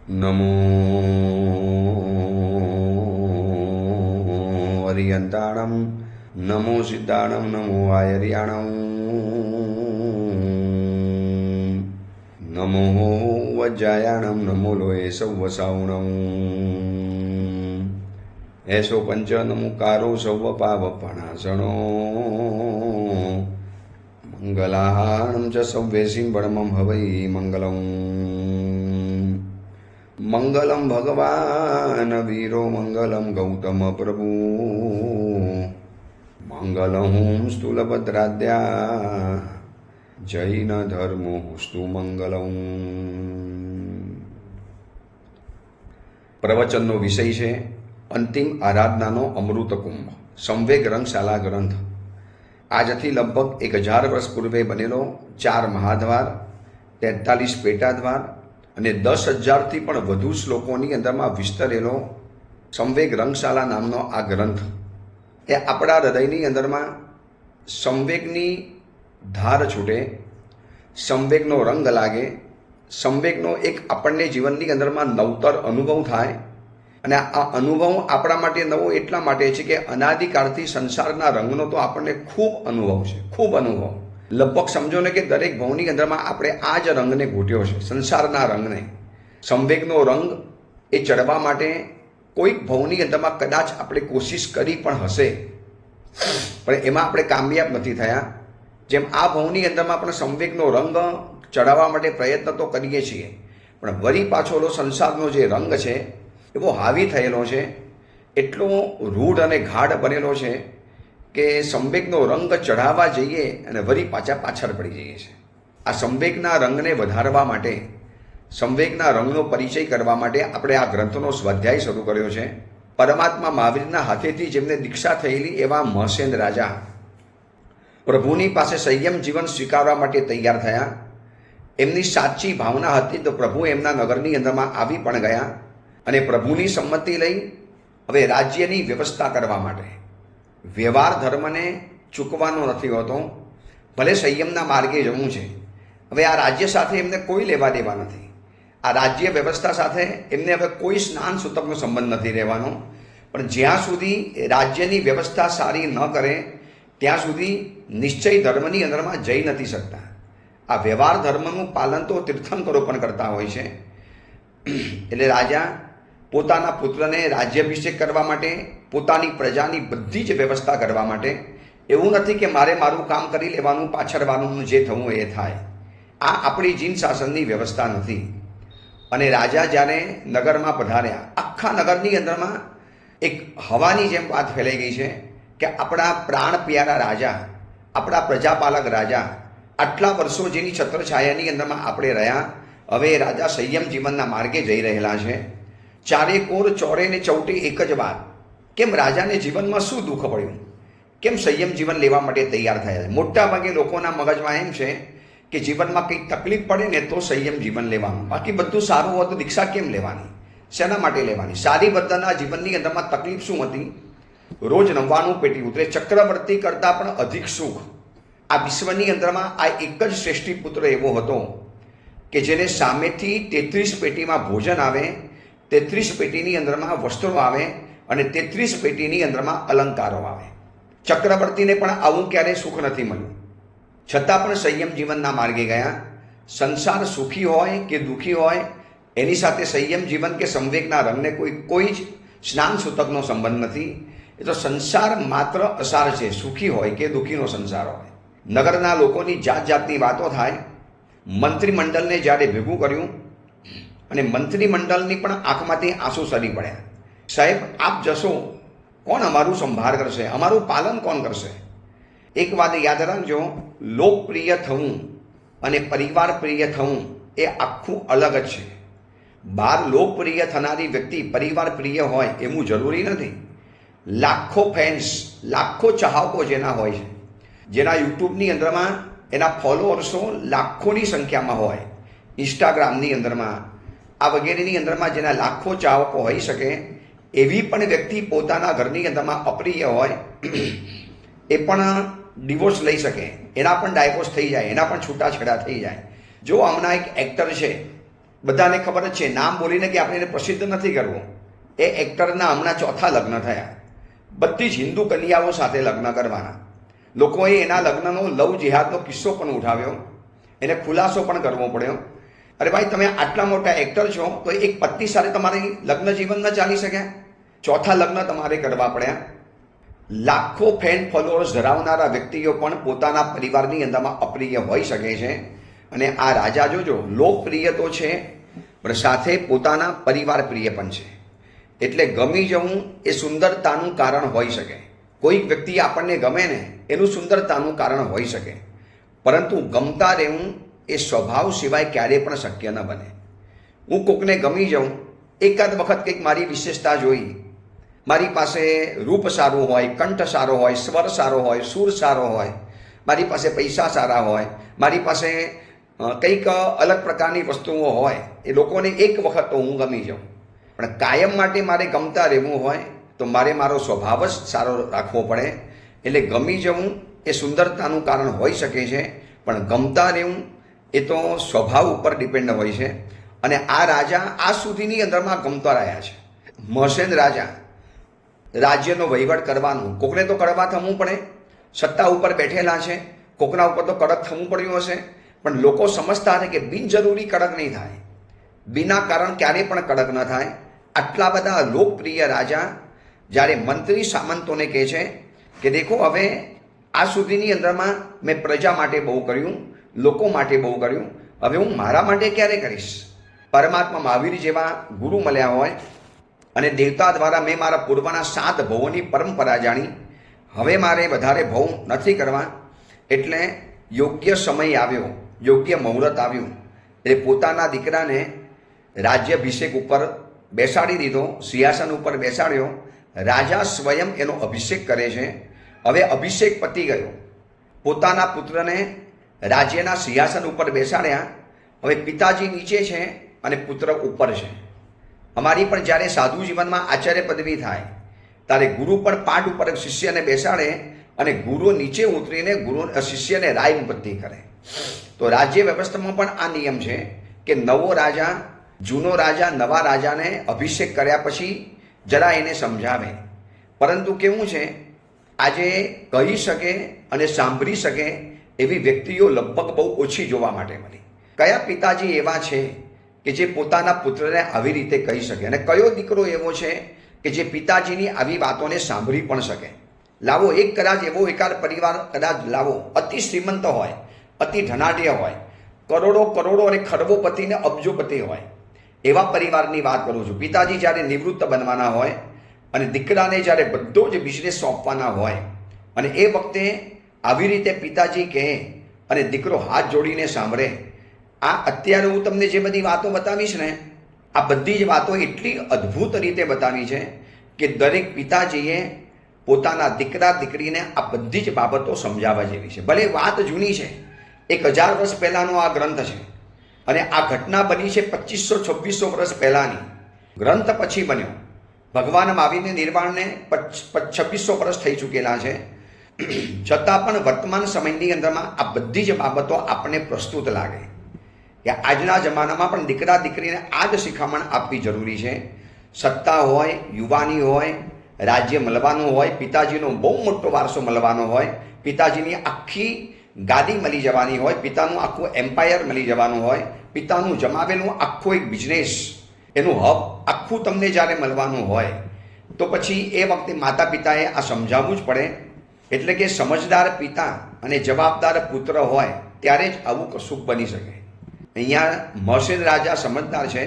નમો હરિયંતાણમ, નમો સિદ્ધાણમ, નમો આયર્યાણમ, નમો વજ્જાયાણમ, નમો લોહે સૌવસાવણમ, એસો પંચ નમુકારો સૌવ પાવપણાસણો, મંગલાહાણમ ચ સૌવેશીમ બળમમ હવૈ મંગલમ. મંગલમ ભગવાન વીરો, મંગલમ ગૌતમ પ્રભુ, મંગલમ સ્થૂલભદ્રાદ્યા, જૈન ધર્મો સ્તુ મંગલમ. પ્રવચનનો વિષય છે અંતિમ આરાધનાનો અમૃત કુંભ, સંવેગ રંગશાલા ગ્રંથ. આજથી લગભગ 1000 વર્ષ પૂર્વે બનેલો 4 મહાદ્વાર, 43 પેટાદ્વાર અને 10,000થી પણ વધુ શ્લોકોની અંદરમાં વિસ્તરેલો સંવેગ રંગશાલા નામનો આ ગ્રંથ એ આપણા હૃદયની અંદરમાં સંવેગની ધાર છૂટે, સંવેગનો રંગ લાગે, સંવેગનો એક આપણને જીવનની અંદરમાં નવતર અનુભવ થાય. અને આ અનુભવ આપણા માટે નવો એટલા માટે છે કે અનાદિકાળથી સંસારના રંગનો તો આપણને ખૂબ અનુભવ છે, ખૂબ અનુભવ. લગભગ સમજો ને કે દરેક ભાવની અંદરમાં આપણે આ જ રંગને ઘૂંટ્યો છે, સંસારના રંગને. સંવેગનો રંગ એ ચડવા માટે કોઈક ભાવની અંદરમાં કદાચ આપણે કોશિશ કરી પણ હશે, પણ એમાં આપણે કામયાબ નથી થયા. જેમ આ ભાવની અંદરમાં પણ સંવેગનો રંગ ચડાવવા માટે પ્રયત્ન તો કરીએ છીએ, પણ વળી પાછોલો સંસારનો જે રંગ છે એવો હાવી થયેલો છે, એટલો રૂઢ અને ગાઢ બનેલો છે કે સંવેગનો રંગ ચઢાવવા જઈએ અને વળી પાછળ પડી જઈએ છીએ. આ સંવેગના રંગને વધારવા માટે, સંવેગના રંગનો પરિચય કરવા માટે આપણે આ ગ્રંથનો સ્વાધ્યાય શરૂ કર્યો છે. પરમાત્મા મહાવીરના હાથેથી જેમને દીક્ષા થયેલી એવા મહસેન રાજા પ્રભુની પાસે સંયમ જીવન સ્વીકારવા માટે તૈયાર થયા. એમની સાચી ભાવના હતી તો પ્રભુ એમના નગરની અંદરમાં આવી પણ ગયા અને પ્રભુની સંમતિ લઈ હવે રાજ્યની વ્યવસ્થા કરવા માટે. વ્યવહાર ધર્મને ચૂકવાનો નથી હોતો, ભલે સંયમના માર્ગે જવું છે. હવે આ રાજ્ય સાથે એમને કોઈ લેવા દેવા નથી, આ રાજ્ય વ્યવસ્થા સાથે એમને હવે કોઈ સ્નાન સૂતકનો સંબંધ નથી રહેવાનો. પણ જ્યાં સુધી રાજ્યની વ્યવસ્થા સારી ન કરે ત્યાં સુધી નિશ્ચય ધર્મની અંદરમાં જઈ નથી શકતા. આ વ્યવહાર ધર્મનું પાલન તો તીર્થંકરો પણ કરતા હોય છે. એટલે રાજા પોતાના પુત્રને રાજ્યાભિષેક કરવા માટે, પોતાની પ્રજાની બધી જ વ્યવસ્થા કરવા માટે, એવું નથી કે મારે મારું કામ કરી લેવાનું, પાછળવાનું જે થવું એ થાય. આ આપણી જીન શાસનની વ્યવસ્થા નથી. અને રાજા જ્યારે નગરમાં પધાર્યા, આખા નગરની અંદરમાં એક હવાની જેમ વાત ફેલાઈ ગઈ છે કે આપણા પ્રાણ પ્યારા રાજા, આપણા પ્રજાપાલક રાજા, આટલા વર્ષો જેની છત્રછાયાની અંદરમાં આપણે રહ્યા, હવે રાજા સંયમ જીવનના માર્ગે જઈ રહેલા છે. ચારે કોર ચોરે ને ચૌટે એક જ વાત, કેમ રાજાને જીવનમાં શું દુઃખ પડ્યું, કેમ સંયમ જીવન લેવા માટે તૈયાર થયા? મોટા ભાગે લોકોના મગજમાં એમ છે કે જીવનમાં કંઈક તકલીફ પડે ને તો સંયમ જીવન લેવાનું, બાકી બધું સારું હોય તો દીક્ષા કેમ લેવાની, શેના માટે લેવાની? સારી બધાના જીવનની અંદરમાં તકલીફ શું હતી? રોજ 99 પેટી ઉતરે, ચક્રવર્તી કરતાં પણ અધિક સુખ. આ વિશ્વની અંદરમાં આ એક જ શ્રેષ્ઠી પુત્ર એવો હતો કે જેને સામેથી 33 પેટીમાં ભોજન આવે, 33 પેટીની અંદરમાં વસ્ત્રો આવે અને 33 પેટીની અંદરમાં અલંકારો આવે. ચક્રવર્તીને પણ આવું ક્યારેય સુખ નથી મળ્યું, છતાં પણ સંયમ જીવનના માર્ગે ગયા. સંસાર સુખી હોય કે દુઃખી હોય એની સાથે સંયમ જીવન કે સંવેગના રંગને કોઈ જ સ્નાન સૂતકનો સંબંધ નથી. એ તો સંસાર માત્ર અસાર છે, સુખી હોય કે દુઃખીનો સંસાર હોય. નગરના લોકોની જાત જાતની વાતો થાય. મંત્રીમંડળને જ્યારે ભેગું કર્યું અને મંત્રીમંડળની પણ આંખમાંથી આંસુ સરી પડ્યા. સાહેબ આપ જશો, કોણ અમારું સંભાળ કરશે, અમારું પાલન કોણ કરશે? એક વાત યાદ રાખજો, લોકપ્રિય થવું અને પરિવાર પ્રિય થવું એ આખું અલગ જ છે. બહાર લોકપ્રિય થનારી વ્યક્તિ પરિવાર પ્રિય હોય એવું જરૂરી નથી. લાખો ફેન્સ, લાખો ચાહકો જેના હોય છે, જેના યુટ્યુબની અંદરમાં એના ફોલોઅર્સો લાખોની સંખ્યામાં હોય, ઇન્સ્ટાગ્રામની અંદરમાં આ વગેરેની અંદરમાં જેના લાખો ચાહકો હોઈ શકે, એવી પણ વ્યક્તિ પોતાના ઘરની અંદરમાં અપ્રિય હોય એ પણ ડિવોર્સ લઈ શકે, એના પણ ડાયવોર્સ થઈ જાય, એના પણ છૂટાછેડા થઈ જાય. જો હમણાં એક એક્ટર છે, બધાને ખબર જ છે, નામ બોલીને કે આપણે એને પ્રસિદ્ધ નથી કરવું. એ એક્ટરના હમણાં 4થા લગ્ન થયા. બધી જ હિન્દુ કન્યાઓ સાથે લગ્ન કરવાના. લોકોએ એના લગ્નનો લવ જેહાદનો કિસ્સો પણ ઉઠાવ્યો, એને ખુલાસો પણ કરવો પડ્યો. અરે ભાઈ, તમે આટલા મોટા એક્ટર છો તો એક પત્ની સાથે તમારી લગ્ન જીવન ન ચાલી શક્યા? 4થા લગ્ન તમારે કરવા પડ્યા. લાખો ફેન ફોલોઅર્સ ધરાવનારા વ્યક્તિઓ પણ પોતાના પરિવારની અંદરમાં અપ્રિય હોઈ શકે છે. અને આ રાજા જોજો, લોકપ્રિય તો છે પણ સાથે પોતાના પરિવાર પ્રિય પણ છે. એટલે ગમી જવું એ સુંદરતાનું કારણ હોઈ શકે. કોઈક વ્યક્તિ આપણને ગમે ને એનું સુંદરતાનું કારણ હોઈ શકે, પરંતુ ગમતા રહેવું એ સ્વભાવ સિવાય ક્યારેય પણ શક્ય ન બને. હું કોકને ગમી જાઉં, એકાદ વખત કંઈક મારી વિશેષતા જોઈ, મારી પાસે રૂપ સારું હોય, કંઠ સારો હોય, સ્વર સારો હોય, સૂર સારો હોય, મારી પાસે પૈસા સારા હોય, મારી પાસે કંઈક અલગ પ્રકારની વસ્તુઓ હોય, એ લોકોને એક વખત તો હું ગમી જાઉં. પણ કાયમ માટે મારે ગમતા રહેવું હોય તો મારે મારો સ્વભાવ જ સારો રાખવો પડે. એટલે ગમી જવું એ સુંદરતાનું કારણ હોઈ શકે છે, પણ ગમતા રહેવું એ તો સ્વભાવ ઉપર ડિપેન્ડ હોય છે. અને આ રાજા આ સુધીની અંદરમાં ગમતા રહ્યા છે. મહસેન રાજા રાજ્યનો વહીવટ કરવાનું, કોકને તો કડવા થવું પડે, સત્તા ઉપર બેઠેલા છે, કોકના ઉપર તો કડક થવું પડ્યું હશે. પણ લોકો સમજતા હતા કે બિનજરૂરી કડક નહીં થાય, બિના કારણ ક્યારેય પણ કડક ન થાય. આટલા બધા લોકપ્રિય રાજા જ્યારે મંત્રી સામંતોને કહે છે કે દેખો, હવે આ સુધીની અંદરમાં મેં પ્રજા માટે બહુ કર્યું, લોકો માટે બહુ કર્યું, હવે હું મારા માટે ક્યારે કરીશ? પરમાત્મા મહાવીર જેવા ગુરુ મળ્યા હોય અને દેવતા દ્વારા મેં મારા પૂર્વના 7 ભવોની પરંપરા જાણી, હવે મારે વધારે ભવ નથી કરવા. એટલે યોગ્ય સમય આવ્યો, યોગ્ય મુહૂર્ત આવ્યું, એટલે પોતાના દીકરાને રાજ્યાભિષેક ઉપર બેસાડી દીધો, સિંહાસન ઉપર બેસાડ્યો. રાજા સ્વયં એનો અભિષેક કરે છે. હવે અભિષેક પતી ગયો, પોતાના પુત્રને રાજ્યના સિંહાસન ઉપર બેસાડ્યા. હવે પિતાજી નીચે છે અને પુત્ર ઉપર છે. અમારી પણ જ્યારે સાધુ જીવનમાં આચાર્ય પદવી થાય ત્યારે ગુરુ પણ પાઠ ઉપર શિષ્યને બેસાડે અને ગુરુ નીચે ઉતરીને શિષ્યને રાય બુદ્ધિ કરે. તો રાજ્ય વ્યવસ્થામાં પણ આ નિયમ છે કે નવો રાજા, જૂનો રાજા નવા રાજાને અભિષેક કર્યા પછી જરા એને સમજાવે. પરંતુ કેવું છે, આજે કહી શકે અને સાંભળી શકે એવી વ્યક્તિઓ લગભગ બહુ ઓછી જોવા માટે મળી. કયા પિતાજી એવા છે કે જે પોતાના પુત્રને આવી રીતે કહી શકે, અને કયો દીકરો એવો છે કે જે પિતાજીની આવી વાતોને સાંભળી પણ શકે? લાવો, એક કદાચ એવો એકાદ પરિવાર કદાચ લાવો, અતિ શ્રીમંત હોય, અતિ ધનાઢ્ય હોય, કરોડો અને ખરબોપતિ ને અબજોપતિ હોય, એવા પરિવારની વાત કરું છું. પિતાજી જ્યારે નિવૃત્ત બનવાના હોય અને દીકરાને જ્યારે બધો જ બિઝનેસ સોંપવાના હોય, અને એ વખતે આવી રીતે પિતાજી કહે અને દીકરો હાથ જોડીને સાંભળે. આ અત્યારે હું તમને જે બધી વાતો બતાવીશ ને, આ બધી જ વાતો એટલી અદ્ભુત રીતે બતાવી છે કે દરેક પિતાજીએ પોતાના દીકરા દીકરીને આ બધી જ બાબતો સમજાવવા જેવી છે. ભલે વાત જૂની છે, 1000 વર્ષ પહેલાંનો આ ગ્રંથ છે, અને આ ઘટના બની છે 2500-2600 વર્ષ પહેલાંની. ગ્રંથ પછી બન્યો. ભગવાન મહાવીરને નિર્વાણને 2600 વર્ષ થઈ ચૂકેલા છે. છતાં પણ વર્તમાન સમયની અંદરમાં આ બધી જ બાબતો આપણને પ્રસ્તુત લાગે કે આજના જમાનામાં પણ દીકરા દીકરીને આ જ શિખામણ આપવી જરૂરી છે. સત્તા હોય, યુવાની હોય, રાજ્ય મળવાનું હોય, પિતાજીનો બહુ મોટો વારસો મળવાનો હોય, પિતાજીની આખી ગાદી મળી જવાની હોય, પિતાનું આખું એમ્પાયર મળી જવાનું હોય, પિતાનું જમાવેલું આખું એક બિઝનેસ, એનું હબ આખું તમને જ્યારે મળવાનું હોય, તો પછી એ વખતે માતા પિતાએ આ સમજાવવું જ પડે. એટલે કે સમજદાર પિતા અને જવાબદાર પુત્ર હોય ત્યારે જ આવું કશુંક બની શકે. અહીંયા મહસેન રાજા સમજદાર છે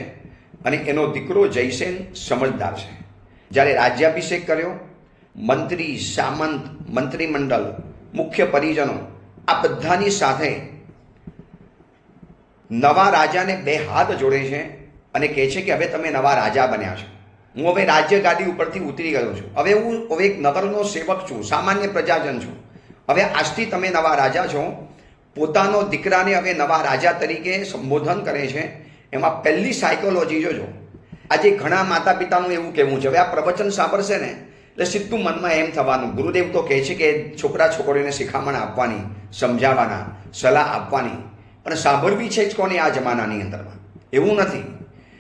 અને એનો દીકરો જયસેન સમજદાર છે. જ્યારે રાજ્યાભિષેક કર્યો, મંત્રી, સામંત, મંત્રીમંડળ, મુખ્ય પરિજનો આ બધાની સાથે નવા રાજાને 2 હાથ જોડે છે અને કહે છે કે હવે તમે નવા રાજા બન્યા છો. હું હવે રાજ્ય ગાદી ઉપરથી ઉતરી ગયો છું. હવે હું એક નગરનો સેવક છું, સામાન્ય પ્રજાજન છું. હવે આજથી તમે નવા રાજા છો. પોતાનો દીકરાને હવે નવા રાજા તરીકે સંબોધન કરે છે. એમાં પહેલી સાયકોલોજી જોજો. આજે ઘણા માતા પિતાનું એવું કહેવું છે, હવે આ પ્રવચન સાંભળશે ને એટલે સીધું મનમાં એમ થવાનું, ગુરુદેવ તો કહે છે કે છોકરા છોકરીઓને શિખામણ આપવાની, સમજાવવાના, સલાહ આપવાની, પણ સાંભળવી છે જ કોને આ જમાનાની અંદરમાં? એવું નથી.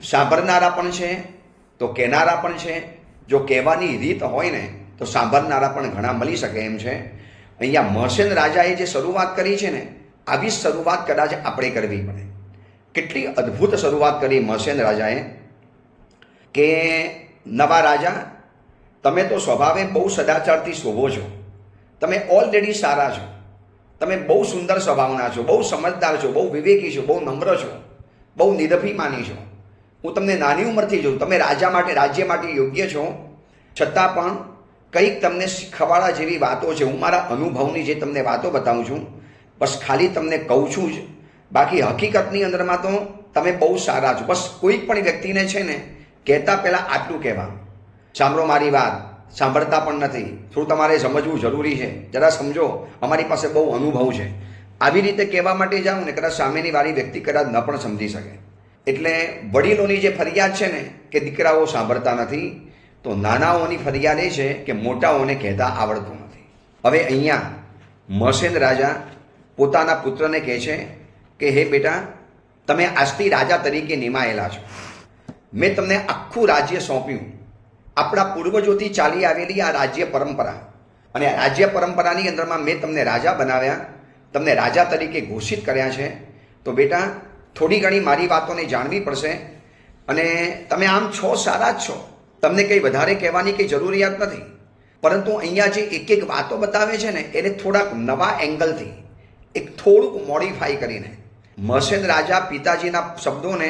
સાંભળનારા પણ છે તો કહેનારા પણ છે. જો કહેવાની રીત હોય ને તો સાંભળનારા પણ ઘણા મળી શકે એમ છે. અહીંયા મહસેન રાજાએ જે શરૂઆત કરી છે ને, આવી શરૂઆત કદાચ આપણે કરવી પડે. કેટલી અદ્ભુત શરૂઆત કરી મહસેન રાજાએ કે નવા રાજા, તમે તો સ્વભાવે બહુ સદાચારથી શોભો છો, તમે ઓલરેડી સારા છો, તમે બહુ સુંદર સ્વભાવના છો, બહુ સમજદાર છો, બહુ વિવેકી છો, બહુ નમ્ર છો, બહુ નિરભિમાની છો. હું તમને નાની ઉંમરથી જોઉં, તમે રાજ્ય માટે યોગ્ય છો, છતાં પણ કંઈક તમને શીખવાડા જેવી વાતો છે. હું મારા અનુભવની જે તમને વાતો બતાવું છું, બસ ખાલી તમને કહું છું જ. બાકી હકીકતની અંદરમાં તો તમે બહુ સારા છો. બસ કોઈ પણ વ્યક્તિને છે ને કહેતા પહેલાં આટલું કહેવાનું, સાંભળો મારી વાત, સાંભળતા પણ નથી, થોડું તમારે સમજવું જરૂરી છે, જરા સમજો, અમારી પાસે બહુ અનુભવ છે. આવી રીતે કહેવા માટે જાઉં ને કદાચ સામેની વાળી વ્યક્તિ કદાચ ન પણ સમજી શકે. એટલે વડીલોની જે ફરિયાદ છે ને કે દીકરાઓ સાંભળતા નથી, તો નાનાઓની ફરિયાદ એ છે કે મોટાઓને કહેતા આવડતું નથી. હવે અહીંયા મહસેન રાજા પોતાના પુત્રને કહે છે કે હે બેટા, તમે આજથી રાજા તરીકે નિમાયેલા છો. મેં તમને આખું રાજ્ય સોંપ્યું. આપણા પૂર્વજોથી ચાલી આવેલી આ રાજ્ય પરંપરા, અને આ રાજ્ય પરંપરાની અંદરમાં મેં તમને રાજા બનાવ્યા, તમને રાજા તરીકે ઘોષિત કર્યા છે. તો બેટા, થોડી ઘણી મારી વાતોને જાણવી પડશે. અને તમે આમ છો, સારા જ છો, તમને કંઈ વધારે કહેવાની કંઈ જરૂરિયાત નથી. પરંતુ અહીંયા જે એક એક વાતો બતાવે છે ને, એને થોડાક નવા એંગલથી, એક થોડુંક મોડિફાઈ કરીને મહસેન રાજા પિતાજીના શબ્દોને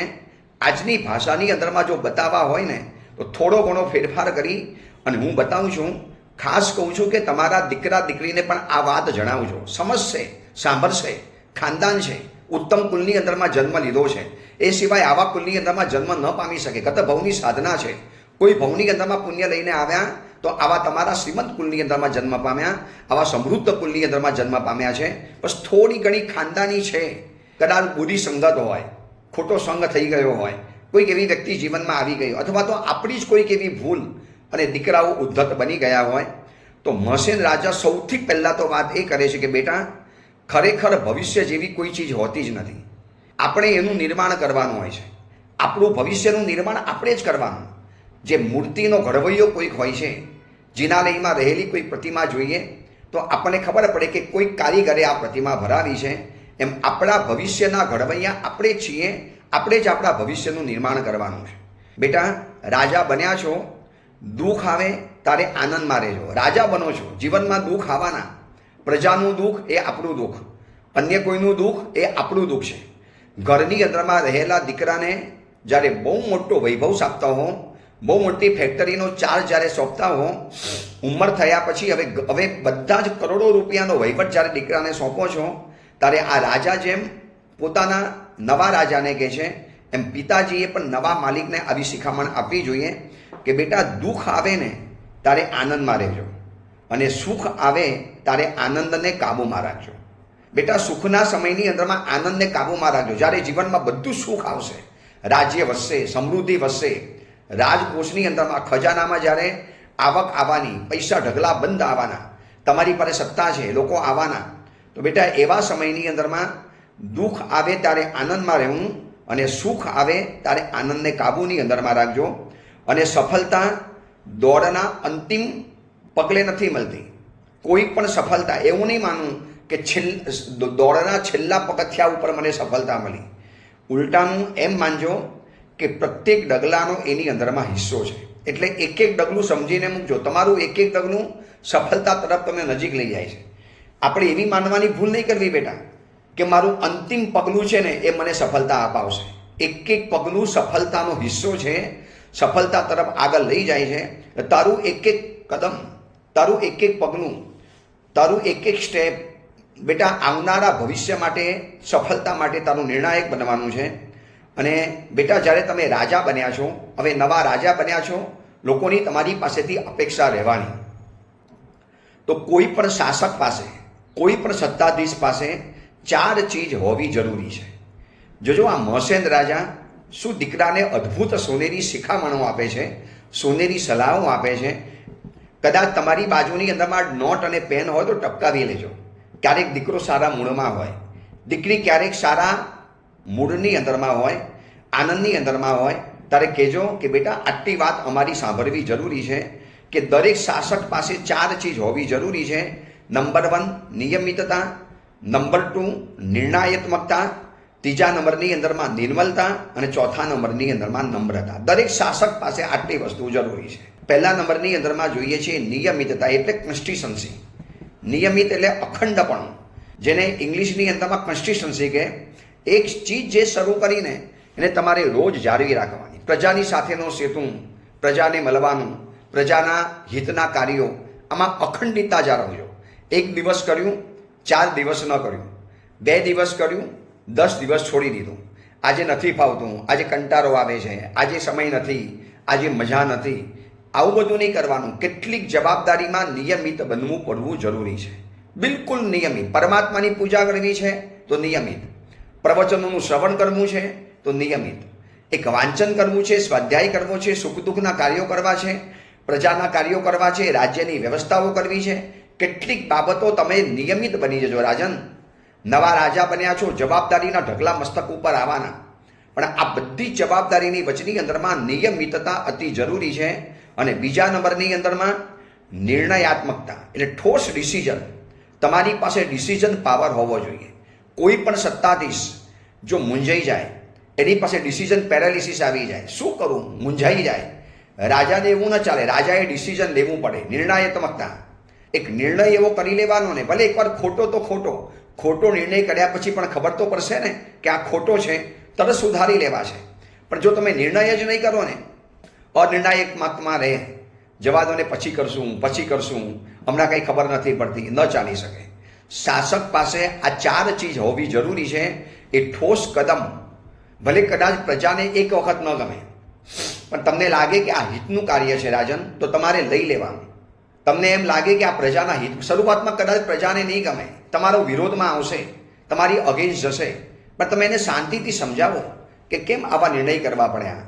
આજની ભાષાની અંદરમાં જો બતાવવા હોય ને તો થોડો ઘણો ફેરફાર કરી અને હું બતાવું છું. ખાસ કહું છું કે તમારા દીકરા દીકરીને પણ આ વાત જણાવજો, સમજશે, સાંભળશે. ખાનદાન છે, ઉત્તમ કુલની અંદરમાં જન્મ લીધો છે, એ સિવાય આવા કુલની અંદરમાં જન્મ ન પામી શકે. કત ભવની સાધના છે. કોઈ ભવની અંદરમાં પુણ્ય લઈને આવ્યા તો આવા તમારા શ્રીમંત કુલની અંદરમાં જન્મ પામ્યા, આવા સમૃદ્ધ કુલની અંદરમાં જન્મ પામ્યા છે. બસ થોડી ઘણી ખાનદાની છે, કદાચ બુરી સંગત હોય, ખોટો સંગ થઈ ગયો હોય, કોઈક એવી વ્યક્તિ જીવનમાં આવી ગઈ, અથવા તો આપણી જ કોઈક એવી ભૂલ અને દીકરાઓ ઉદ્ધત બની ગયા હોય. તો મહસેન રાજા સૌથી પહેલાં તો વાત એ કરે છે કે બેટા, ખરેખર ભવિષ્ય જેવી કોઈ ચીજ હોતી જ નથી. આપણે એનું નિર્માણ કરવાનું હોય છે. આપણું ભવિષ્યનું નિર્માણ આપણે જ કરવાનું. જે મૂર્તિનો ઘડવૈયો કોઈક હોય છે, જિનાલયમાં રહેલી કોઈ પ્રતિમા જોઈએ તો આપણને ખબર પડે કે કોઈ કારીગરે આ પ્રતિમા ભરાવી છે. એમ આપણા ભવિષ્યના ઘડવૈયા આપણે જ છીએ. આપણે જ આપણા ભવિષ્યનું નિર્માણ કરવાનું છે. બેટા, રાજા બન્યા છો, દુઃખ આવે તારે આનંદમાં રહેજો. રાજા બનો છો, જીવનમાં દુઃખ આવવાના. પ્રજાનું દુઃખ એ આપણું દુઃખ, અન્ય કોઈનું દુઃખ એ આપણું દુઃખ છે. ઘરની અંદરમાં રહેલા દીકરાને જ્યારે બહુ મોટો વૈભવ સાપતા હો, બહુ મોટી ફેક્ટરીનો ચાર્જ જ્યારે સોંપતા હો, ઉંમર થયા પછી હવે બધા જ કરોડો રૂપિયાનો વહીવટ જ્યારે દીકરાને સોંપો છો, ત્યારે આ રાજા જેમ પોતાના નવા રાજાને કહે છે, એમ પિતાજીએ પણ નવા માલિકને આવી શિખામણ આપવી જોઈએ કે બેટા, દુઃખ આવે ને તારે આનંદમાં રહેજો, અને સુખ આવે તારે આનંદને કાબૂમાં રાખજો. બેટા, સુખના સમયની અંદરમાં આનંદને કાબૂમાં રાખજો. જ્યારે જીવનમાં બધું સુખ આવશે, રાજ્ય વધશે, સમૃદ્ધિ વધશે, રાજકોષની અંદરમાં ખજાનામાં જ્યારે આવક આવવાની, પૈસા ઢગલા બંધ આવવાના, તમારી પાસે સત્તા છે, લોકો આવવાના, તો બેટા એવા સમયની અંદરમાં દુઃખ આવે ત્યારે આનંદમાં રહેવું, અને સુખ આવે ત્યારે આનંદને કાબૂની અંદરમાં રાખજો. અને સફળતા દોડના અંતિમ પગલે નથી મળતી. કોઈ પણ સફળતા એવું નહીં માનવું કે દોડના છેલ્લા પગથિયા ઉપર મને સફળતા મળી. ઉલટાનું એમ માનજો કે પ્રત્યેક ડગલાનો એની અંદરમાં હિસ્સો છે. એટલે એક એક ડગલું સમજીને મૂકજો. તમારું એક એક ડગલું સફળતા તરફ તમને નજીક લઈ જાય છે. આપણે એવી માનવાની ભૂલ નહીં કરવી બેટા કે મારું અંતિમ પગલું છે ને એ મને સફળતા અપાવશે. એક એક પગલું સફળતાનો હિસ્સો છે, સફળતા તરફ આગળ લઈ જાય છે. તારું એક એક કદમ, તારું એક એક પગલું, તારું એક એક સ્ટેપ બેટા આવનારા ભવિષ્ય માટે, સફળતા માટે તારું નિર્ણાયક બનવાનું છે. અને બેટા, જ્યારે તમે રાજા બન્યા છો, હવે નવા રાજા બન્યા છો, લોકોની તમારી પાસેથી અપેક્ષા રહેવાની. તો કોઈ પણ શાસક પાસે, કોઈ પણ સત્તાધીશ પાસે 4 ચીજ હોવી જરૂરી છે. જોજો, આ મહસેન રાજા શું દીકરાને અદ્ભુત સોનેરી શિખામણો આપે છે, સોનેરી સલાહો આપે છે. કદાચ તમારી બાજુની અંદરમાં નોટ અને પેન હોય તો ટપકાવી લેજો. ક્યારેક દીકરો સારા મૂળમાં હોય, દીકરી ક્યારેક સારા મૂળની અંદરમાં હોય, આનંદની અંદરમાં હોય ત્યારે કહેજો કે બેટા આટલી વાત અમારી સાંભળવી જરૂરી છે કે દરેક શાસક પાસે 4 ચીજ હોવી જરૂરી છે. નંબર 1 નિયમિતતા, નંબર 2 નિર્ણાયત્મકતા, ત્રીજા નંબરની અંદરમાં નિર્મલતા અને ચોથા નંબરની અંદરમાં નમ્રતા. દરેક શાસક પાસે આટલી વસ્તુ જરૂરી છે. પહેલા નંબરની અંદરમાં જોઈએ છીએ નિયમિતતા એટલે કન્સિસ્ટન્સી. નિયમિત એટલે અખંડપણું, જેને ઇંગ્લિશની અંદરમાં કન્સિસ્ટન્સી કહે. એક ચીજ જે શરૂ કરીને એને તમારે રોજ જાળવી રાખવાની. પ્રજાની સાથેનો સેતુ, પ્રજાને મળવાનું, પ્રજાના હિતના કાર્યો, આમાં અખંડિતતા જાળવજો. 1 દિવસ કર્યું, 4 દિવસ ન કર્યું, 2 દિવસ કર્યું, 10 દિવસ છોડી દીધું. આજે નથી ફાવતું, આજે કંટાળો આવે છે, આજે સમય નથી, આજે મજા નથી, આવું બધું નહીં કરવાનું. કેટલીક જવાબદારીમાં નિયમિત બનવું પડવું જરૂરી છે. બિલકુલ નિયમિત. પરમાત્માની પૂજા કરવી છે તો નિયમિત, પ્રવચનોનું શ્રવણ કરવું છે તો નિયમિત, એક વાંચન કરવું છે, સ્વાધ્યાય કરવો છે, સુખ દુઃખના કાર્યો કરવા છે, પ્રજાના કાર્યો કરવા છે, રાજ્યની વ્યવસ્થાઓ કરવી છે. કેટલીક બાબતો તમે નિયમિત બની જજો રાજન. નવા રાજા બન્યા છો, જવાબદારીના ઢગલા મસ્તક ઉપર આવવાના, પણ આ બધી જવાબદારીની વચની અંદરમાં નિયમિતતા અતિ જરૂરી છે. અને બીજા નંબરની અંદરમાં નિર્ણયાત્મકતા એટલે ઠોસ ડિસિઝન. તમારી પાસે ડિસિઝન પાવર હોવો જોઈએ. કોઈ પણ સત્તાધીશ જો મૂંઝાઈ જાય, એની પાસે ડિસિઝન પેરાલિસિસ આવી જાય, શું કરું, મૂંઝાઈ જાય. રાજાને એવું ન ચાલે, રાજાએ ડિસિઝન લેવું પડે. નિર્ણયાત્મકતા, એક નિર્ણય એવો કરી લેવાનો ને, ભલે એકવાર ખોટો તો ખોટો નિર્ણય કર્યા પછી પણ ખબર તો પડશે ને કે આ ખોટો છે, તરત સુધારી લેવા છે. પણ જો તમે નિર્ણય જ નહીં કરો ને, અનિર્ણાયકમાં રહે, જવા દો ને પછી કરશું, હમણાં કંઈ ખબર નથી પડતી, ન ચાલી શકે. શાસક પાસે આ 4 ચીજ હોવી જરૂરી છે. એ ઠોસ કદમ, ભલે કદાચ પ્રજાને એક વખત ન ગમે, પણ તમને લાગે કે આ હિતનું કાર્ય છે રાજન, તો તમારે લઈ લેવાનું. તમને એમ લાગે કે આ પ્રજાના હિત, શરૂઆતમાં કદાચ પ્રજાને નહીં ગમે, તમારો વિરોધમાં આવશે, તમારી અગેન્સ્ટ જશે, પણ તમે એને શાંતિથી સમજાવો કે કેમ આવા નિર્ણય કરવા પડ્યા,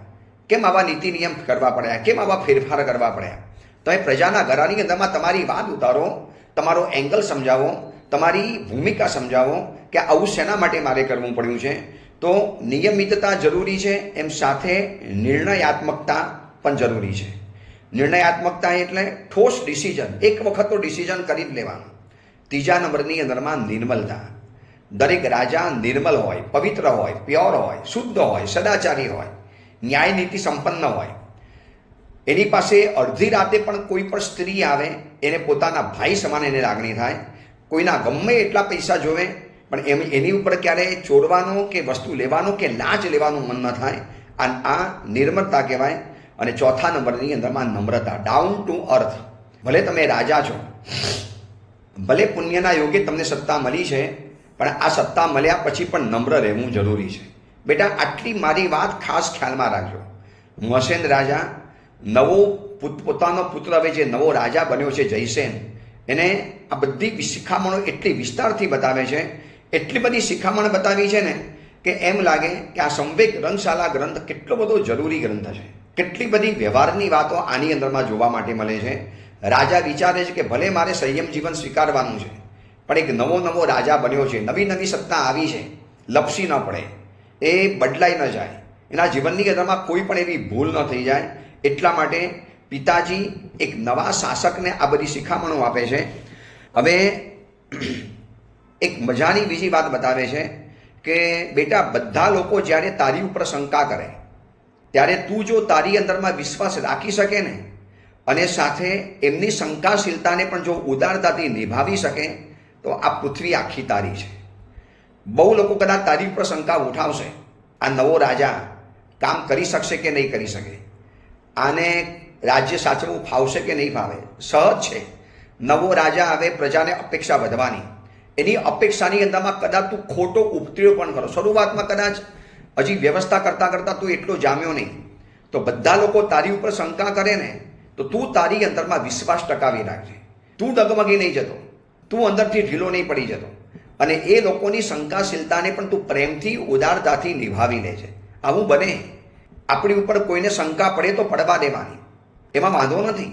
કેમ આવા નીતિ નિયમ કરવા પડ્યા, કેમ આવા ફેરફાર કરવા પડ્યા. તમે પ્રજાના ઘરની અંદરમાં તમારી વાત ઉતારો, તમારો એંગલ સમજાવો, તમારી ભૂમિકા સમજાવો કે આવું શેના માટે મારે કરવું પડ્યું છે. તો નિયમિતતા જરૂરી છે, એમ સાથે નિર્ણયાત્મકતા પણ જરૂરી છે. નિર્ણયાત્મકતા એટલે ઠોસ ડિસિઝન, એક વખત તો ડિસિઝન કરી જ લેવાનું. ત્રીજા નંબરની અંદરમાં નિર્મલતા. દરેક રાજા નિર્મલ હોય, પવિત્ર હોય, પ્યોર હોય, શુદ્ધ હોય, સદાચારી હોય, ન્યાય નીતિ સંપન્ન હોય. એની પાસે અડધી રાતે પણ કોઈ પણ સ્ત્રી આવે, એને પોતાના ભાઈ સમાન એને લાગણી થાય. કોઈના ગમે એટલા પૈસા જોવે, પણ એની ઉપર ક્યારેય ચોરવાનો કે વસ્તુ લેવાનો કે લાંચ લેવાનું મન ન થાય. આ નિર્મળતા કહેવાય. અને ચોથા નંબરની અંદરમાં નમ્રતા, ડાઉન ટુ અર્થ. ભલે તમે રાજા છો, ભલે પુણ્યના યોગે તમને સત્તા મળી છે, પણ આ સત્તા મળ્યા પછી પણ નમ્ર રહેવું જરૂરી છે. બેટા આટલી મારી વાત ખાસ ખ્યાલમાં રાખજો. મહસેન રાજા પોતાનો પુત્ર હવે જે નવો રાજા બન્યો છે જયસેન, એને આ બધી શિખામણો એટલી વિસ્તારથી બતાવે છે, એટલી બધી શિખામણ બતાવી છે ને કે એમ લાગે કે આ સંવેગ રંગશાલા ગ્રંથ કેટલો બધો જરૂરી ગ્રંથ છે. કેટલી બધી વ્યવહારની વાતો આની અંદરમાં જોવા માટે મળે છે. રાજા વિચારે છે કે ભલે મારે સંયમ જીવન સ્વીકારવાનું છે, પણ એક નવો રાજા બન્યો છે, નવી સત્તા આવી છે, લપસી ન પડે, એ બદલાઈ ન જાય, એના જીવનની અંદરમાં કોઈ પણ એવી ભૂલ ન થઈ જાય. એટલા માટે પિતાજી એક નવા શાસકને આ બધી શિખામણો આપે છે. હવે એક મજાની બીજી વાત બતાવે છે કે બેટા બધા લોકો જ્યારે તારી ઉપર શંકા કરે, ત્યારે તું જો તારી અંદરમાં વિશ્વાસ રાખી શકે ને, અને સાથે એમની શંકાશીલતાને પણ જો ઉદારતાથી નિભાવી શકે, તો આ પૃથ્વી આખી તારી છે. બહુ લોકો કદાચ તારી ઉપર શંકા ઉઠાવશે, આ નવો રાજા કામ કરી શકશે કે નહીં કરી શકે, આને રાજ્ય સાચવવું ફાવશે કે નહીં ફાવે. સહજ છે, નવો રાજા આવે, પ્રજાને અપેક્ષા વધવાની, એની અપેક્ષાની અંદરમાં કદાચ તું ખોટો ઉપત્યો પણ કરો. શરૂઆતમાં કદાચ હજી વ્યવસ્થા કરતાં તું એટલો જામ્યો નહીં, તો બધા લોકો તારી ઉપર શંકા કરે ને, તો તું તારી અંદરમાં વિશ્વાસ ટકાવી રાખજે. તું ડગમગી નહીં જતો, તું અંદરથી ઢીલો નહીં પડી જતો, અને એ લોકોની શંકાશીલતાને પણ તું પ્રેમથી ઉદારતાથી નિભાવી લે છે. આવું બને. આપણી ઉપર કોઈને શંકા પડે તો પડવા દેવાની, એમાં વાંધો નથી.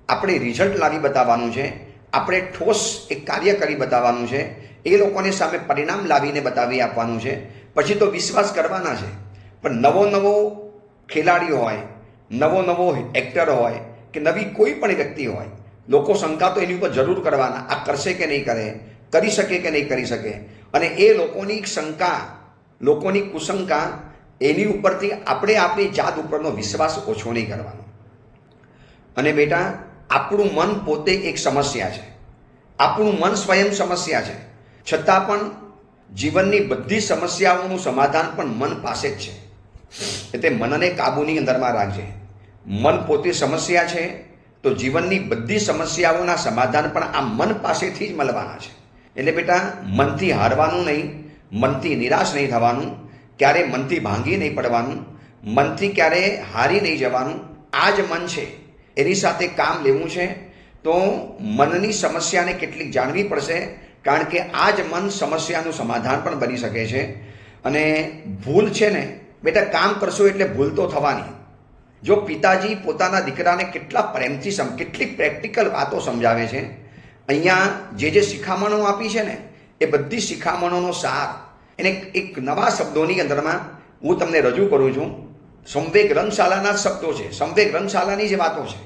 આપણે રિઝલ્ટ લાવી બતાવવાનું છે, આપણે ઠોસ એક કાર્ય કરી બતાવવાનું છે, એ લોકોને સામે પરિણામ લાવીને બતાવી આપવાનું છે. પછી તો વિશ્વાસ કરવાના છે. પણ નવો ખેલાડી હોય, નવો એક્ટર હોય કે નવી કોઈ પણ વ્યક્તિ હોય, લોકો શંકા તો એની ઉપર જરૂર કરવાના, આ કરશે કે નહીં કરે, કરી શકે કે નહીં કરી શકે. અને એ લોકોની શંકા, લોકોની કુશંકા, એની ઉપરથી આપણે આપણી જાત ઉપરનો વિશ્વાસ ઓછો નહીં કરવાનો. અને બેટા, આપણું મન પોતે એક સમસ્યા છે. આપણું મન સ્વયં સમસ્યા છે. છતાં પણ જીવનની બધી સમસ્યાઓનું સમાધાન પણ મન પાસે જ છે. એટલે મનને કાબૂની અંદરમાં રાખજે. મન પોતે સમસ્યા છે, તો જીવનની બધી સમસ્યાઓના સમાધાન પણ આ મન પાસેથી જ મળવાના છે. એટલે બેટા, મનથી હારવાનું નહીં, મનથી નિરાશ નહીં થવાનું, ક્યારે મનથી ભાંગી નહીં પડવાનું, મનથી ક્યારે હારી નહીં જવાનું. આ જ મન છે, એની સાથે કામ લેવું છે. તો મનની સમસ્યાને કેટલીક જાણવી પડશે, કારણ કે આ જ મન સમસ્યાનું સમાધાન પણ બની શકે છે. અને ભૂલ છે ને બેટા, કામ કરશો એટલે ભૂલ તો થવાની. જો પિતાજી પોતાના દીકરાને કેટલા પ્રેમથી કેટલીક પ્રેક્ટિકલ વાતો સમજાવે છે, અહીંયા જે શિખામણો આપી છે ને, એ બધી શિખામણોનો સાર એને એક નવા શબ્દોની અંદરમાં હું તમને રજૂ કરું છું. સંવેગ રંગશાળાના જ શબ્દો છે, સંવેગ રંગશાળાની જે વાતો છે,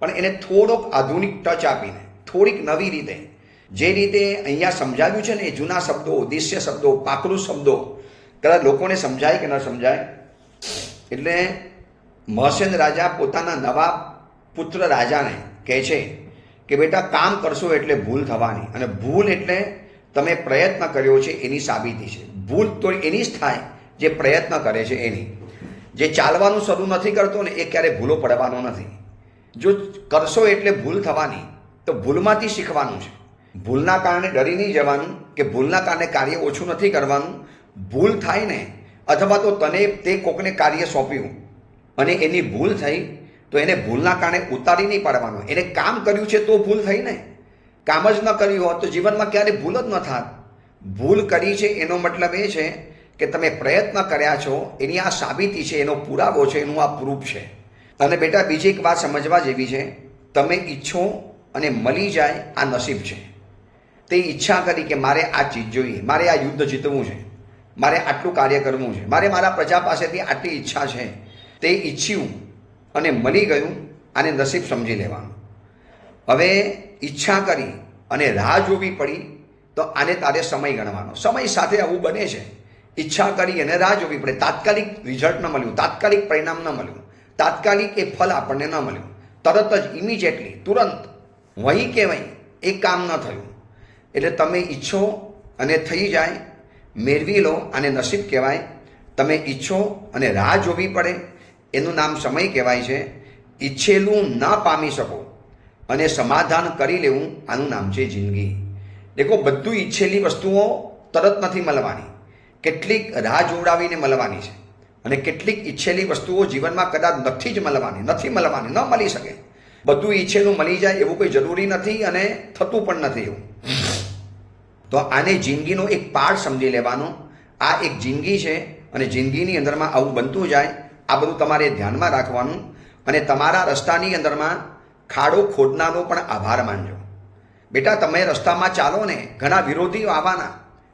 પણ એને થોડોક આધુનિક ટચ આપીને, થોડીક નવી રીતે, જે રીતે અહીંયા સમજાવ્યું છે ને, એ જૂના શબ્દો, દેશીય શબ્દો, પાકરું શબ્દો કદાચ લોકોને સમજાય કે ન સમજાય. એટલે મહસેન રાજા પોતાના નવા પુત્ર રાજાને કહે છે કે બેટા, કામ કરશો એટલે ભૂલ થવાની, અને ભૂલ એટલે તમે પ્રયત્ન કર્યો છે એની સાબિતી છે. ભૂલ તો એની જ થાય જે પ્રયત્ન કરે છે એની. જે ચાલવાનું શરૂ નથી કરતો ને, એ ક્યારે ભૂલો પડવાનો નથી. જો કરશો એટલે ભૂલ થવાની, તો ભૂલમાંથી શીખવાનું છે. ભૂલના કારણે ડરી નહીં જવાનું, કે ભૂલના કારણે કાર્ય ઓછું નથી કરવાનું. ભૂલ થાય ને, અથવા તો તે કોકને કાર્ય સોંપ્યું અને એની ભૂલ થઈ, તો એને ભૂલના કારણે ઉતારી નહીં પાડવાનું. એને કામ કર્યું છે તો ભૂલ થઈ ને. કામ જ ન કર્યું હોત તો જીવનમાં ક્યારે ભૂલ જ ન થાત. ભૂલ કરી છે એનો મતલબ એ છે કે તમે પ્રયત્ન કર્યા છો, એની આ સાબિતી છે, એનો પુરાવો છે, એનું આ પ્રૂફ છે. અને બેટા, બીજી એક વાત સમજવા જેવી છે. તમે ઈચ્છો અને મળી જાય, આ નસીબ છે. તે ઈચ્છા કરી કે મારે આ ચીજ જોઈએ, મારે આ યુદ્ધ જીતવું છે, મારે આટલું કાર્ય કરવું છે, મારે મારા પ્રજા પાસેથી આટલી ઈચ્છા છે, તે ઈચ્છ્યું અને મળી ગયું, આને નસીબ સમજી લેવાનું. હવે ઈચ્છા કરી અને રાહ જોવી પડી, તો આને તારે સમય ગણવાનો. સમય સાથે આવું બને છે. ઈચ્છા કરી અને રાહ જોવી પડે. તાત્કાલિક રિઝલ્ટ ન મળ્યું, તાત્કાલિક પરિણામ ન મળ્યું, તાત્કાલિક એ ફળ આપણને ન મળ્યું, તરત જ ઇમિડિયેટલી, તુરંત વहीं કે વहीं એ કામ ન થયું. એટલે તમે ઈચ્છો અને થઈ જાય, મેળવી લો, આને નસીબ કહેવાય. તમે ઈચ્છો અને રાહ જોવી પડે, એનું નામ સમય કહેવાય છે. ઈચ્છેલું ના પામી શકો અને સમાધાન કરી લેવું, આનું નામ છે જિંદગી. દેખો, બધું ઈચ્છેલી વસ્તુઓ તરત નથી મળવાની, કેટલીક રાહ જોડાવીને મળવાની છે. અને કેટલીક ઈચ્છેલી વસ્તુઓ જીવનમાં કદાચ નથી જ મળવાની, ન મળી શકે. બધું ઈચ્છેલું મળી જાય એવું કોઈ જરૂરી નથી, અને થતું પણ નથી એવું. તો આને જિંદગીનો એક પાર્ટ સમજી લેવાનો. આ એક જિંદગી છે, અને જિંદગીની અંદરમાં આવું બનતું જાય. આ બધું તમારે ધ્યાનમાં રાખવાનું. અને તમારા રસ્તાની અંદરમાં ખાડો ખોદનારનો પણ આભાર માનજો. બેટા, તમે રસ્તામાં ચાલો ને, ઘણા વિરોધીઓ આવવાના,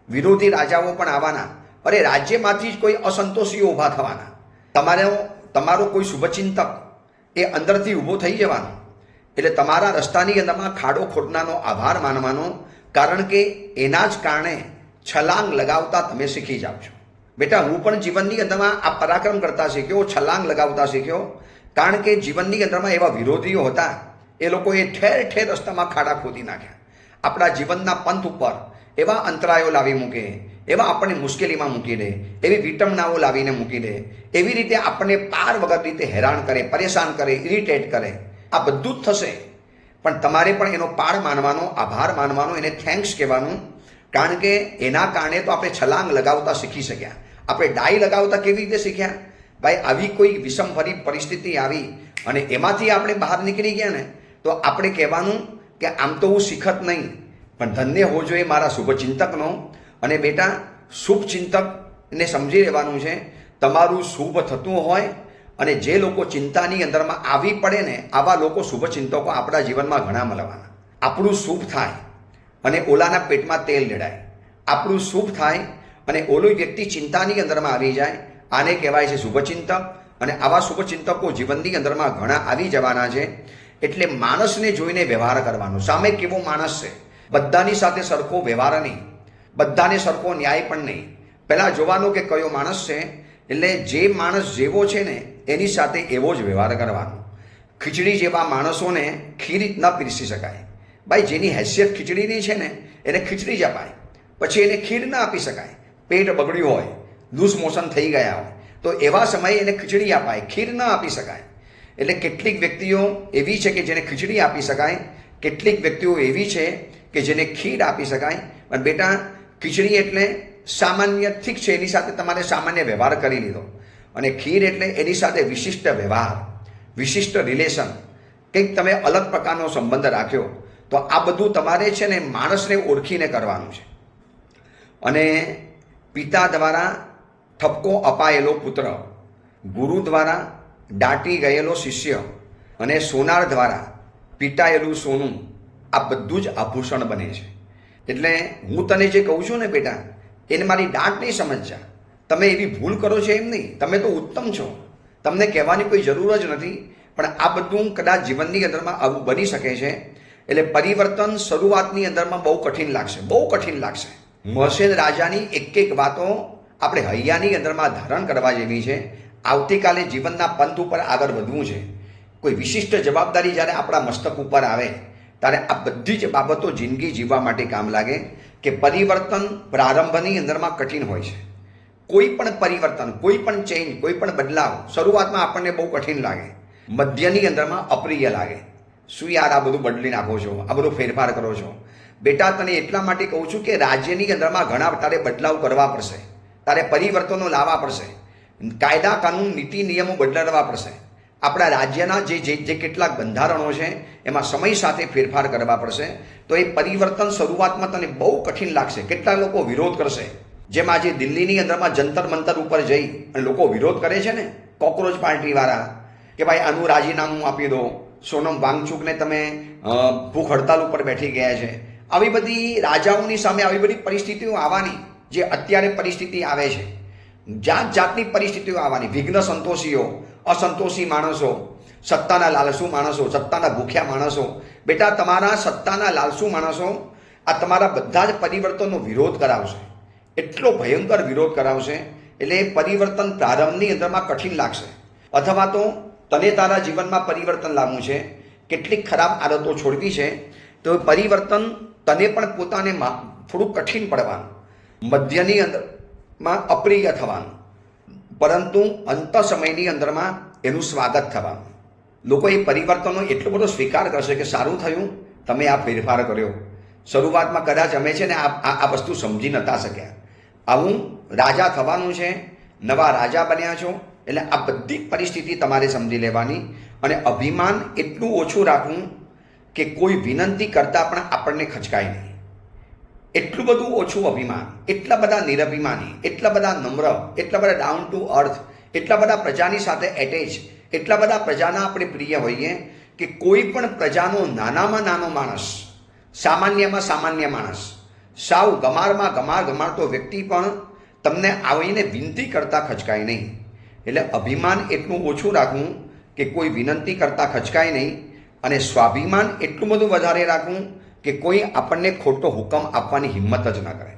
વિરોધી રાજાઓ પણ આવવાના. અરે, રાજ્યમાંથી જ કોઈ અસંતોષીઓ ઊભા થવાના. તમારો કોઈ શુભચિંતક એ અંદરથી ઊભો થઈ જવાનો. એટલે તમારા રસ્તાની અંદરમાં ખાડો ખોદનારનો આભાર માનવાનો, કારણ કે એના જ કારણે છલાંગ લગાવતા તમે શીખી જાઓ છો. બેટા, હું પણ જીવનની અંદરમાં આ પરાક્રમ કરતા શીખ્યો, છલાંગ લગાવતા શીખ્યો, કારણ કે જીવનની અંદરમાં એવા વિરોધીઓ હતા, એ લોકોએ ઠેર ઠેર રસ્તામાં ખાડા ખોદી નાખ્યા. આપણા જીવનના પંથ ઉપર એવા અંતરાયો લાવી મૂકે, એવા આપણને મુશ્કેલીમાં મૂકી દે, એવી વિટંબનાઓ લાવીને મૂકી દે, એવી રીતે આપણને પાર વગર રીતે હેરાન કરે, પરેશાન કરે, ઇરિટેટ કરે. આ બધું જ થશે, પણ તમારે પણ એનો પાર માનવાનો, આભાર માનવાનો, એને થેન્ક્સ કહેવાનું. કારણ કે એના કારણે તો આપણે છલાંગ લગાવતા શીખી શક્યા. આપણે ડાઈ લગાવતા કેવી રીતે શીખ્યા? ભાઈ, આવી કોઈ વિષમભરી પરિસ્થિતિ આવી અને એમાંથી આપણે બહાર નીકળી ગયા ને, તો આપણે કહેવાનું કે આમ તો હું શીખત નહીં, પણ ધન્ય હો જોઈએ મારા શુભચિંતકનો. અને બેટા, શુભચિંતકને સમજી લેવાનું છે. તમારું શુભ થતું હોય, અને જે લોકો ચિંતાની અંદરમાં આવી પડે ને, આવા લોકો શુભચિંતકો આપણા જીવનમાં ઘણા મળવાના. આપણું શુભ થાય અને ઓલાના પેટમાં તેલ રેડાય. આપણું શુભ થાય અને ઓલો વ્યક્તિ ચિંતાની અંદરમાં આવી જાય. આને કહેવાય છે શુભચિંતક. અને આવા શુભચિંતકો જીવનની અંદરમાં ઘણા આવી જવાના છે. એટલે માણસને જોઈને વ્યવહાર કરવાનો. સામે કેવો માણસ છે, બધાની સાથે સરખો વ્યવહાર નહીં, બધાને સરખો ન્યાય પણ નહીં. પહેલાં જોવાનું કે કયો માણસ છે, એટલે જે માણસ જેવો છે ને એની સાથે એવો જ વ્યવહાર કરવાનો. ખીચડી જેવા માણસોને ખીર ન પીરસી શકાય. ભાઈ, જેની હેસિયત ખીચડીની છે ને એને ખીચડી જ અપાય, પછી એને ખીર ના આપી શકાય. પેટ બગડ્યું હોય, લૂઝ મોશન થઈ ગયા હોય તો એવા સમયે એને ખીચડી અપાય, ખીર ન આપી શકાય. એટલે કેટલીક વ્યક્તિઓ એવી છે કે જેને ખીચડી આપી શકાય, કેટલીક વ્યક્તિઓ એવી છે કે જેને ખીર આપી શકાય. પણ બેટા, ખીચડી એટલે સામાન્ય ઠીક છે, એની સાથે તમારે સામાન્ય વ્યવહાર કરી લીધો. અને ખીર એટલે એની સાથે વિશિષ્ટ વ્યવહાર, વિશિષ્ટ રિલેશન, કંઈક તમે અલગ પ્રકારનો સંબંધ રાખ્યો. તો આ બધું તમારે છે ને માણસને ઓળખીને કરવાનું છે. અને પિતા દ્વારા ઠપકો અપાયેલો પુત્ર, ગુરુ દ્વારા દાટી ગયેલો શિષ્ય અને સોનાર દ્વારા પીટાયેલું સોનું, આ બધું જ આભૂષણ બને છે. એટલે હું તને જે કહું છું ને બેટા, એને મારી દાંટ નહીં સમજજા. તમે એવી ભૂલ કરો છો એમ નહીં, તમે તો ઉત્તમ છો, તમને કહેવાની કોઈ જરૂર જ નથી. પણ આ બધું કદાચ જીવનની અંદરમાં આવું બની શકે છે. એટલે પરિવર્તન શરૂઆતની અંદરમાં બહુ કઠિન લાગશે, બહુ કઠિન લાગશે. મહર્ષેદ રાજાની એક એક વાતો આપણે હૈયાની અંદરમાં ધારણ કરવા જેવી છે. આવતીકાલે જીવનના પંથ ઉપર આગળ વધવું છે. કોઈ વિશિષ્ટ જવાબદારી જ્યારે આપણા મસ્તક ઉપર આવે ત્યારે આ બધી જ બાબતો જિંદગી જીવવા માટે કામ લાગે. કે પરિવર્તન પ્રારંભની અંદરમાં કઠિન હોય છે. કોઈ પણ પરિવર્તન, કોઈ પણ ચેન્જ, કોઈ પણ બદલાવ શરૂઆતમાં આપણને બહુ કઠિન લાગે, મધ્યની અંદરમાં અપ્રિય લાગે. શું યાર આ બધું બદલી નાખો છો, આ બધું ફેરફાર કરો છો? બેટા, તને એટલા માટે કહું છું કે રાજ્યની અંદરમાં ઘણા તારે બદલાવ કરવા પડશે, તારે પરિવર્તનો લાવવા પડશે, કાયદા કાનૂન નીતિ નિયમો બદલાવવા પડશે. આપણા રાજ્યના જે કેટલાક બંધારણો છે એમાં સમય સાથે ફેરફાર કરવા પડશે. તો એ પરિવર્તન શરૂઆતમાં તને બહુ કઠિન લાગશે. કેટલાક લોકો વિરોધ કરશે. જેમ આજે દિલ્હીની અંદરમાં જંતર મંતર ઉપર જઈ અને લોકો વિરોધ કરે છે ને, કોકરોચ પાર્ટીવાળા, કે ભાઈ આનું રાજીનામું આપી દો, સોનમ વાંગચુકને તમે ભૂખ હડતાલ ઉપર બેઠી ગયા છે. આવી બધી રાજાઓની સામે આવી બધી પરિસ્થિતિઓ આવવાની, જે અત્યારે પરિસ્થિતિ આવે છે, જાત જાતની પરિસ્થિતિઓ આવવાની. વિઘ્ન સંતોષીઓ, અસંતોષી માણસો, સત્તાના લાલસુ માણસો, સત્તાના ભૂખ્યા માણસો. બેટા, તમારા સત્તાના લાલસુ માણસો આ તમારા બધા જ પરિવર્તનનો વિરોધ કરાવશે, એટલો ભયંકર વિરોધ કરાવશે. એટલે પરિવર્તન પ્રારંભની અંદરમાં કઠિન લાગશે. અથવા તો તને તારા જીવનમાં પરિવર્તન લાવવું છે, કેટલીક ખરાબ આદતો છોડવી છે, તો પરિવર્તન તને પણ પોતાને થોડું કઠિન પડવાનું, મધ્યની અંદરમાં અપ્રિય થવાનું, પરંતુ અંત સમયની અંદરમાં એનું સ્વાગત થવાનું. લોકો એ પરિવર્તનનો એટલો બધો સ્વીકાર કરશે કે સારું થયું તમે આ ફેરફાર કર્યો. શરૂઆતમાં કદાચ અમે છે ને આ વસ્તુ સમજી નતા શક્યા. આવું રાજા થવાનું છે, નવા રાજા બન્યા છો, એટલે આ બધી પરિસ્થિતિ તમારે સમજી લેવાની. અને અભિમાન એટલું ઓછું રાખવું કે કોઈ વિનંતી કરતાં પણ આપણને ખચકાય નહીં. એટલું બધું ઓછું અભિમાન, એટલા બધા નિરભિમાની, એટલા બધા નમ્ર, એટલા બધા ડાઉન ટુ અર્થ, એટલા બધા પ્રજાની સાથે એટેચ, એટલા બધા પ્રજાના આપણે પ્રિય હોઈએ કે કોઈ પણ પ્રજાનો નાનામાં નાનો માણસ, સામાન્યમાં સામાન્ય માણસ, સાવ ગમારમાં ગમારતો વ્યક્તિ પણ તમને આવીને વિનંતી કરતા ખચકાય નહીં. એટલે અભિમાન એટલું ઓછું રાખવું કે કોઈ વિનંતી કરતા ખચકાય નહીં. અને સ્વાભિમાન એટલું બધું વધારે રાખવું કે કોઈ આપણને ખોટો હુકમ આપવાની હિંમત જ ન કરે.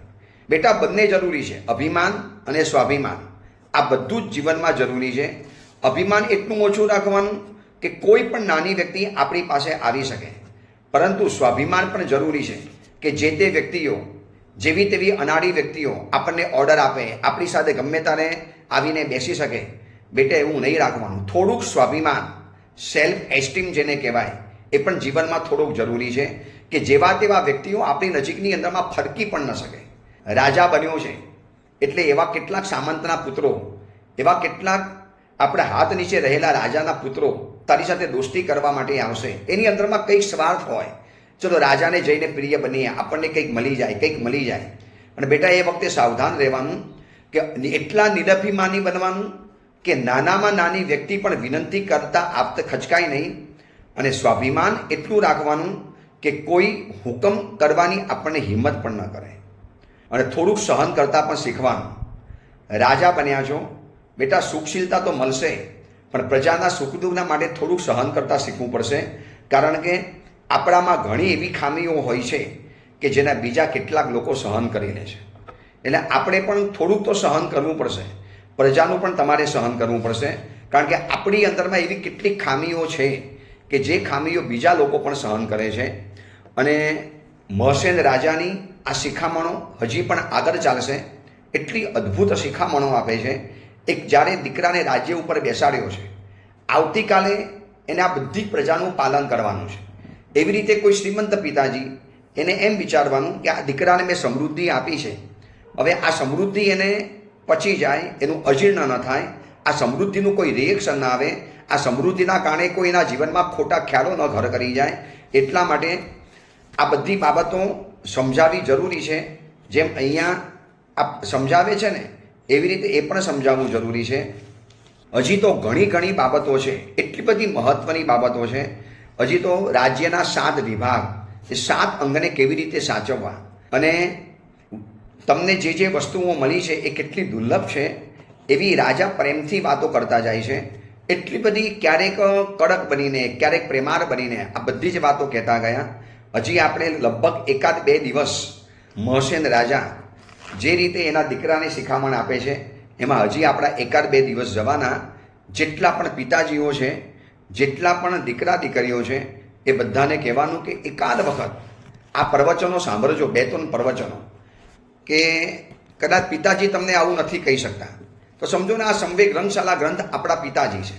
બેટા, બંને જરૂરી છે, અભિમાન અને સ્વાભિમાન. આ બધું જ જીવનમાં જરૂરી છે. અભિમાન એટલું ઓછું રાખવાનું કે કોઈ પણ નાની વ્યક્તિ આપણી પાસે આવી શકે, પરંતુ સ્વાભિમાન પણ જરૂરી છે કે જે તે વ્યક્તિઓ, જેવી તેવી અનાડી વ્યક્તિઓ આપણને ઓર્ડર આપે, આપણી સાથે ગમે ત્યારે આવીને બેસી શકે. બેટા, એવું નહીં રાખવાનું. થોડુંક સ્વાભિમાન, સેલ્ફ એસ્ટીમ જેને કહેવાય, એ પણ જીવનમાં થોડુંક જરૂરી છે કે જેવા તેવા વ્યક્તિઓ આપણી નજીકની અંદરમાં ફરકી પણ ન શકે. રાજા બન્યો છે એટલે એવા કેટલાક સામંતના પુત્રો, એવા કેટલાક આપણા હાથ નીચે રહેલા રાજાના પુત્રો તારી સાથે દોસ્તી કરવા માટે આવશે. એની અંદરમાં કંઈક સ્વાર્થ હોય. ચલો રાજાને જઈને પ્રિય બનીએ, આપણને કંઈક મળી જાય. અને બેટા, એ વખતે સાવધાન રહેવાનું કે એટલા નિરભિમાની બનવાનું કે નાનામાં નાની વ્યક્તિ પણ વિનંતી કરતા આપતે ખચકાય નહીં. અને સ્વાભિમાન એટલું રાખવાનું કે કોઈ હુકમ કરવાની આપણને હિંમત પણ ન કરે. અને થોડુંક સહન કરતાં પણ શીખવાનું. રાજા બન્યા છો બેટા સુખશીલતા તો મળશે, પણ પ્રજાના સુખ દુઃખના માટે થોડુંક સહન કરતા શીખવું પડશે. કારણ કે આપણામાં ઘણી એવી ખામીઓ હોય છે કે જેના બીજા કેટલાક લોકો સહન કરી લે છે. એટલે આપણે પણ થોડુંક તો સહન કરવું પડશે, પ્રજાનું પણ તમારે સહન કરવું પડશે. કારણ કે આપણી અંદરમાં એવી કેટલીક ખામીઓ છે કે જે ખામીઓ બીજા લોકો પણ સહન કરે છે. અને મહસેન રાજાની આ શિખામણો હજી પણ આગળ ચાલશે. એટલી અદ્ભુત શિખામણો આપે છે. એક જ્યારે દીકરાને રાજ્ય ઉપર બેસાડ્યો છે, આવતીકાલે એને આ બધી પ્રજાનું પાલન કરવાનું છે. એવી રીતે કોઈ શ્રીમંત પિતાજી એને એમ વિચારવાનું કે આ દીકરાને મેં સમૃદ્ધિ આપી છે, હવે આ સમૃદ્ધિ એને પચી જાય, એનું અજીર્ણ ન થાય, આ સમૃદ્ધિનું કોઈ રિએક્શન ના આવે, આ સમૃદ્ધિના કારણે કોઈના જીવનમાં ખોટા ખ્યાલો ન ઘર કરી જાય. એટલા માટે આ બધી બાબતો સમજાવવી જરૂરી છે. જેમ અહીંયા આ સમજાવે છે ને એવી રીતે એ પણ સમજાવવું જરૂરી છે. હજી તો ઘણી બાબતો છે, એટલી બધી મહત્વની બાબતો છે. હજી તો રાજ્યના 7 વિભાગ, એ 7 અંગને કેવી રીતે સાચવવા, અને તમને જે વસ્તુઓ મળી છે એ કેટલી દુર્લભ છે, એવી રાજા પ્રેમથી વાતો કરતા જાય છે. એટલી બધી ક્યારેક કડક બનીને, ક્યારેક પ્રેમાળ બનીને આ બધી જ વાતો કહેતા ગયા. હજી આપણે લગભગ 1-2 દિવસ મહસેન રાજા જે રીતે એના દીકરાને શિખામણ આપે છે એમાં હજી આપણા 1-2 દિવસ જવાના. જેટલા પણ પિતાજીઓ છે, જેટલા પણ દીકરા દીકરીઓ છે, એ બધાને કહેવાનું કે એકાદ વખત આ પ્રવચનો સાંભળજો, 2-3 પ્રવચનો. કે કદાચ પિતાજી તમને આવું નથી કહી શકતા તો સમજો ને આ સંવેગ રંગશાલા ગ્રંથ આપણા પિતાજી છે,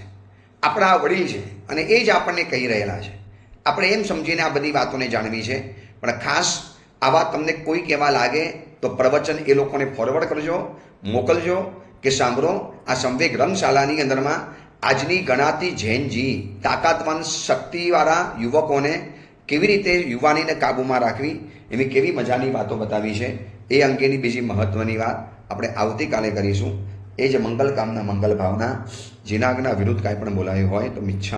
આપણા વડીલ છે, અને એ જ આપણને કહી રહેલા છે. આપણે એમ સમજીને આ બધી વાતોને જાણવી છે. પણ ખાસ આવા તમને કોઈ કહેવા લાગે તો પ્રવચન એ લોકોને ફોરવર્ડ કરજો, મોકલજો કે સાંભળો આ સંવેગ રંગશાલાની અંદરમાં આજની ગણાતી જૈનજી તાકાતવાન શક્તિવાળા યુવકોને કેવી રીતે યુવાનીને કાબૂમાં રાખવી, એવી કેવી મજાની વાતો બતાવી છે. એ અંગેની બીજી મહત્વની વાત આપણે આવતીકાલે કરીશું. એ જ મંગલ કામના, મંગલ ભાવના. જીનાગના વિરુદ્ધ કાંઈ પણ બોલાયું હોય તો મિચ્છા